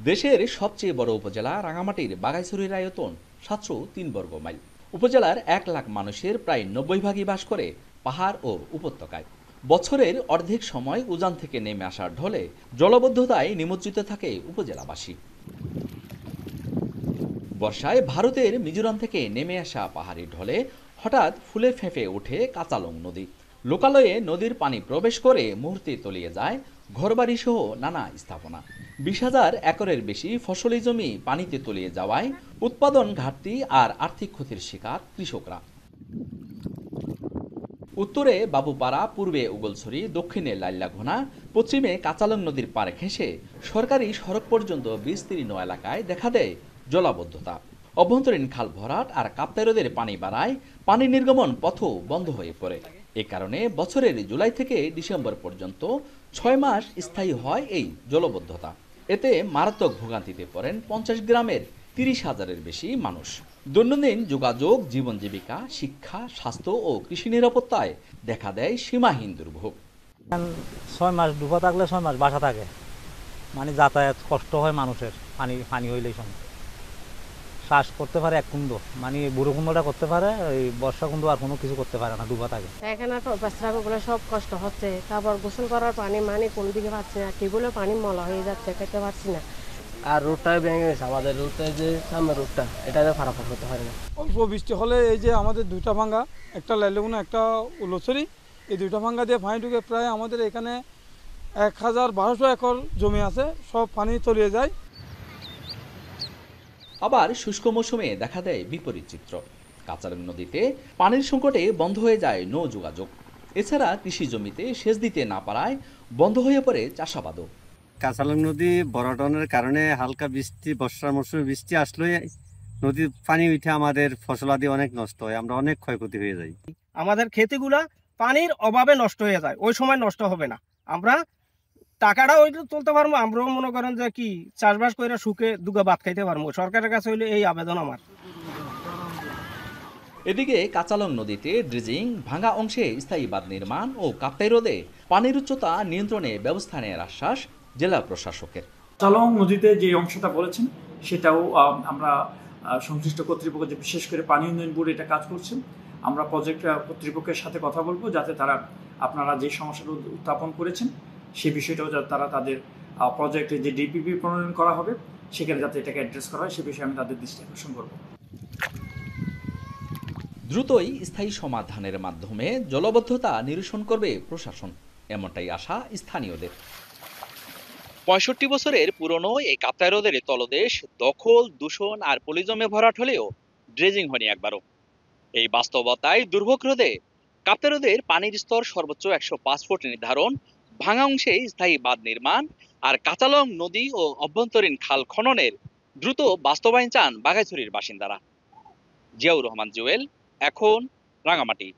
দেশের সবচেয়ে বড় উপজেলা রাঙামাটির বাঘাইছড়ির আয়তন ৭০৩ বর্গ মাইল। উপজেলার ১ লাখ মানুষের প্রায় ৯০ ভাগই বাস করে পাহাড় ও উপত্যকায়। বছরের অর্ধেক সময় উজান থেকে নেমে আসার ঢলে জলবদ্ধতায় নিমজ্জিত থাকে উপজেলাবাসী। বর্ষায় ভারতের মিজোরাম থেকে নেমে আসা পাহাড়ি ঢলে হঠাৎ ফুলে ফেঁপে ওঠে কাচালং নদী। লোকালয়ে নদীর পানি প্রবেশ করে মুহূর্তে তলিয়ে যায় ঘরবাড়ি সহ নানা স্থাপনা। ২০,০০০ একরের বেশি ফসলি জমি পানিতে তলিয়ে যাওয়ায় উৎপাদন ঘাটতি আর আর্থিক ক্ষতির শিকার কৃষকরা। উত্তরে বাবুপাড়া, পূর্বে উগলছড়ি, দক্ষিণে লাইল্যাঘোনা, পশ্চিমে কাচালং নদীর পাড় ঘেঁষে সরকারি সড়ক পর্যন্ত বিস্তীর্ণ এলাকায় দেখা দেয় জলাবদ্ধতা। অভ্যন্তরীণ খাল ভরাট আর কাপ্তাই হ্রদের পানি বাড়ায় পানি নির্গমন পথও বন্ধ হয়ে পড়ে। এ কারণে বছরের জুলাই থেকে ডিসেম্বর পর্যন্ত ৬ মাস স্থায়ী হয় এই জলবদ্ধতা। এতে মারাত্মক ভোগান্তিতে পড়েন ৫০ গ্রামের ৩০,০০০-এর বেশি মানুষ। দৈনন্দিন যোগাযোগ, জীবন জীবিকা, শিক্ষা, স্বাস্থ্য ও কৃষি নিরাপত্তায় দেখা দেয় সীমাহীন দুর্ভোগ। ৬ মাস ডুবা থাকলে ৬ মাস বাসা থাকে, মানে যাতায়াত কষ্ট হয় মানুষের। পানি পানি হইলেই সময় শ্বাস করতে পারে এক কুণ্ড, মানে বুড়ো কুণ্ডটা করতে পারে, ওই বর্ষা কুণ্ড আর কোনো কিছু করতে পারে না, ডুবা থাকে। এখানে পেশাবগুলো সব কষ্ট হচ্ছে, তারপর গোসল করার পানি মানে কোন দিকে পাচ্ছি না, টিউবওয়েলের পানি মলা হয়ে যাচ্ছে, খেতে পারছি না। আর রোডটা ভেঙে গেছে, আমাদের রোডটা যে সামনে রোডটা এটা পারাপার করতে পারে না। অল্প বৃষ্টি হলে এই যে আমাদের দুইটা ভাঙ্গা, একটা লাইলগুনা একটা উলছড়ি, এই দুইটা ভাঙ্গা দিয়ে পানি ঢুকে প্রায় আমাদের এখানে ১,১২০০ একর জমি আছে, সব পানি তলিয়ে যায়। আবার শুষ্ক মৌসুমে দেখা দেয় বিপরীত চিত্র। কাচালং নদীতে পানির সংকটে বন্ধ হয়ে যায় নৌ যোগাযোগ। এছাড়া কৃষি জমিতে সেচ দিতে না পারায় বন্ধ হয়ে পড়ে চাষাবাদও। কাচালং নদী বড়টনের কারণে হালকা বৃষ্টি, বর্ষার মৌসুমে বৃষ্টি আসলে নদীর পানি উঠে আমাদের ফসলাদি অনেক নষ্ট হয়, আমরা অনেক ক্ষয়ক্ষতি হয়ে যাই। আমাদের ক্ষেতিগুলা পানির অভাবে নষ্ট হয়ে যায়, ওই সময় নষ্ট হবে না, আমরা টাকাটা ওই তুলতে পারবো। আমরাও মনে করেন যে কি চাষবাস করে সুখে দুগা ভাত খাইতে পারবো। সরকারের কাছে হইলে এই আবেদন আমার। এদিকে কাচালং নদীতে ড্রেজিং, ভাঙা অংশে স্থায়ী বাঁধ নির্মাণ ও কাপ্তাই হ্রদে পানির উচ্চতা নিয়ন্ত্রণে ব্যবস্থা নেওয়ার আশ্বাস জেলা প্রশাসকের। কাচালং নদীতে যে অংশটা বলেছেন সেটাও আমরা সংশ্লিষ্ট কর্তৃপক্ষ, যে বিশেষ করে পানি উন্নয়ন বোর্ড এটা কাজ করছেন, আমরা প্রজেক্ট কর্তৃপক্ষের সাথে কথা বলবো যাতে তারা আপনারা যে সমস্যাটা উত্থাপন করেছেন সেই বিষয়টাও যাতে তারা তাদের প্রজেক্টে যে ডিপিপি প্রণয়ন করা হবে সেখানে যাতে এটাকে অ্যাড্রেস করা হয় সে বিষয়ে আমি তাদের দৃষ্টি আকর্ষণ করব। দ্রুতই স্থায়ী সমাধানের মাধ্যমে জলবদ্ধতা নিরসন করবে প্রশাসন, এমনটাই আশা স্থানীয়দের। ৬৫ বছরের পুরনো এই কাপ্তাই হ্রদের তলদেশ দখল, দূষণ আর পলিজমে ভরাট হলেও ড্রেজিং হয়নি একবারও। এই বাস্তবতায় দুর্ভোগ রোধে কাপ্তাই হ্রদের পানির স্তর সর্বোচ্চ ১০৫ ফুট নির্ধারণ, ভাঙা অংশে স্থায়ী বাঁধ নির্মাণ আর কাচালং নদী ও অভ্যন্তরীণ খাল খননের দ্রুত বাস্তবায়ন চান বাঘাইছড়ির বাসিন্দারা। জিয়াউর রহমান জুয়েল, এখন, রাঙামাটি।